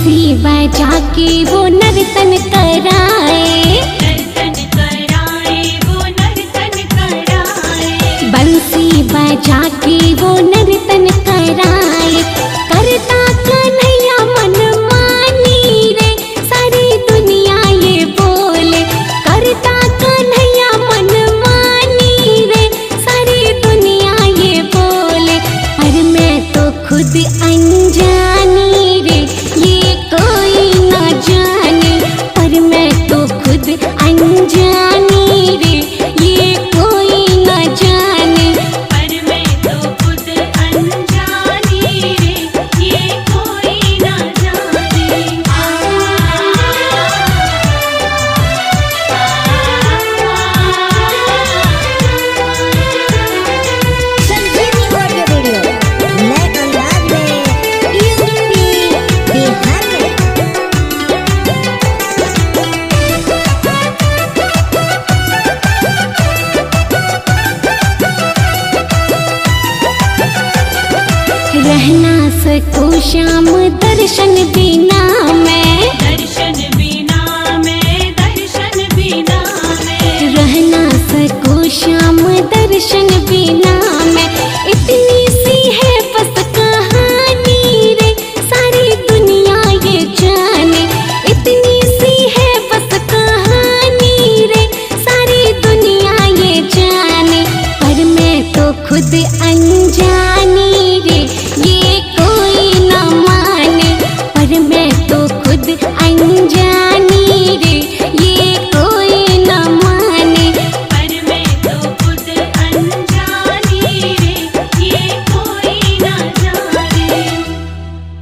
बंसी बजा के वो नर्तन कराए, वो नर्तन कराए। बंसी बजा के वो नर्तन कराए। करता कन्हैया मनमानी रे, सारी दुनिया ये बोले। करता कन्हैया मनमानी रे, सारी दुनिया ये बोले। पर मैं तो खुद अनजानी रे, ये कोई ना जाने। पर मैं तो खुद अनजानी रे, ये कोई ना जाने। पर मैं तो खुद अनजानी रे, ये कोई ना जाने। संजीवनी ऑडियो वीडियो नए अंदाज में यूपी बिहार में। रहना सको श्याम